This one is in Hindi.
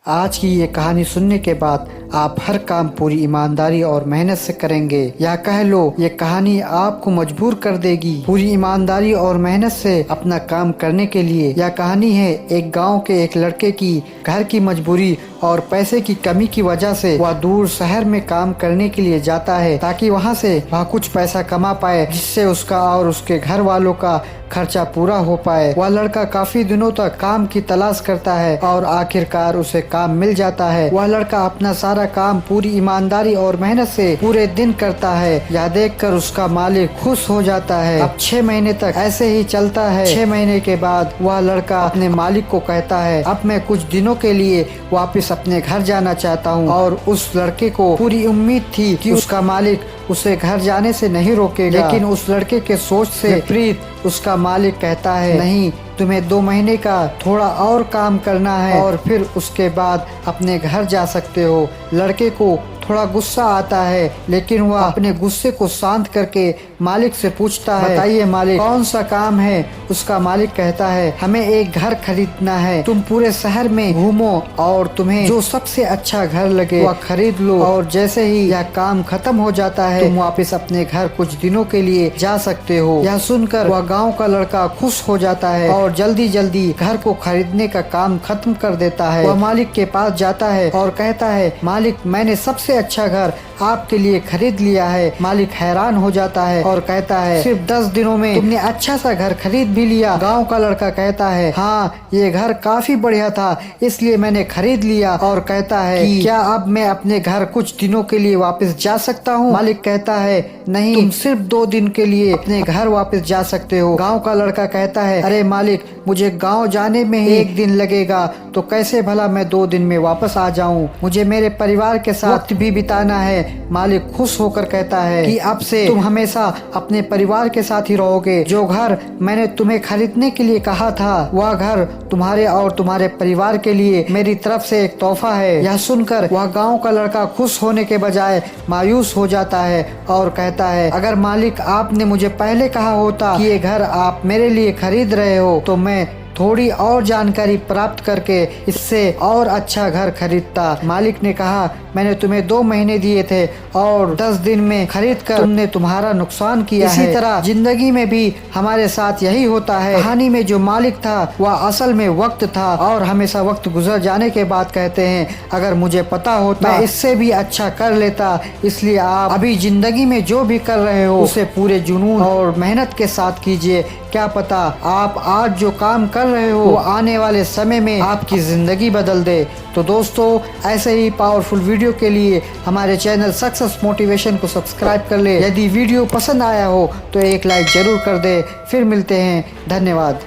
आज की ये कहानी सुनने के बाद आप हर काम पूरी ईमानदारी और मेहनत से करेंगे, या कह लो ये कहानी आपको मजबूर कर देगी पूरी ईमानदारी और मेहनत से अपना काम करने के लिए। यह कहानी है एक गांव के एक लड़के की। घर की मजबूरी और पैसे की कमी की वजह से वह दूर शहर में काम करने के लिए जाता है ताकि वहां से वह कुछ पैसा कमा पाए, जिससे उसका और उसके घर वालों का खर्चा पूरा हो पाए। वह लड़का काफी दिनों तक काम की तलाश करता है और आखिरकार उसे काम मिल जाता है। वह लड़का अपना सारा काम पूरी ईमानदारी और मेहनत से पूरे दिन करता है। यह देखकर उसका मालिक खुश हो जाता है। अब 6 महीने तक ऐसे ही चलता है। 6 महीने के बाद वह लड़का अपने मालिक को कहता है, अब मैं कुछ दिनों के लिए वापस अपने घर जाना चाहता हूँ। और उस लड़के को पूरी उम्मीद थी कि उसका मालिक उसे घर जाने से नहीं रोकेगा, लेकिन उस लड़के के सोच से विपरीत उसका मालिक कहता है, नहीं, तुम्हें 2 महीने का थोड़ा और काम करना है और फिर उसके बाद अपने घर जा सकते हो। लड़के को थोड़ा गुस्सा आता है, लेकिन वह अपने गुस्से को शांत करके मालिक से पूछता है, बताइए मालिक, कौन सा काम है। उसका मालिक कहता है, हमें एक घर खरीदना है। तुम पूरे शहर में घूमो और तुम्हें जो सबसे अच्छा घर लगे वह खरीद लो, और जैसे ही यह काम खत्म हो जाता है तुम वापस अपने घर कुछ दिनों के लिए जा सकते हो। यह सुनकर वह गाँव का लड़का खुश हो जाता है और जल्दी जल्दी घर को खरीदने का काम खत्म कर देता है। वह मालिक के पास जाता है और कहता है, मालिक, मैंने सबसे अच्छा घर आपके लिए खरीद लिया है। मालिक हैरान हो जाता है और कहता है, सिर्फ 10 दिनों में तुमने अच्छा सा घर खरीद भी लिया। गांव का लड़का कहता है, हाँ, ये घर काफी बढ़िया था इसलिए मैंने खरीद लिया। और कहता है कि क्या अब मैं अपने घर कुछ दिनों के लिए वापस जा सकता हूँ। मालिक कहता है, नहीं, तुम सिर्फ 2 दिन के लिए अपने घर वापस जा सकते हो। गाँव का लड़का कहता है, अरे मालिक, मुझे गाँव जाने में ही 1 दिन लगेगा, तो कैसे भला मैं 2 दिन में वापस आ जाऊँ। मुझे मेरे परिवार के साथ वक्त भी बिताना है। मालिक खुश होकर कहता है कि अब से तुम हमेशा अपने परिवार के साथ ही रहोगे। जो घर मैंने तुम्हें खरीदने के लिए कहा था वह घर तुम्हारे और तुम्हारे परिवार के लिए मेरी तरफ से एक तोहफा है। यह सुनकर वह गांव का लड़का खुश होने के बजाय मायूस हो जाता है और कहता है, अगर मालिक आपने मुझे पहले कहा होता कि ये घर आप मेरे लिए खरीद रहे हो तो मैं थोड़ी और जानकारी प्राप्त करके इससे और अच्छा घर खरीदता। मालिक ने कहा, मैंने तुम्हें 2 महीने दिए थे और 10 दिन में खरीद कर तुमने तुम्हारा नुकसान किया है। इसी तरह जिंदगी में भी हमारे साथ यही होता है। कहानी में जो मालिक था वह असल में वक्त था, और हमेशा वक्त गुजर जाने के बाद कहते हैं, अगर मुझे पता होता मैं इससे भी अच्छा कर लेता। इसलिए आप अभी जिंदगी में जो भी कर रहे हो उसे पूरे जुनून और मेहनत के साथ कीजिए। क्या पता आप आज जो काम कर रहे हो वो आने वाले समय में आपकी जिंदगी बदल दे। तो दोस्तों, ऐसे ही पावरफुल वीडियो के लिए हमारे चैनल सक्सेस मोटिवेशन को सब्सक्राइब कर ले। यदि वीडियो पसंद आया हो तो एक लाइक जरूर कर दे। फिर मिलते हैं, धन्यवाद।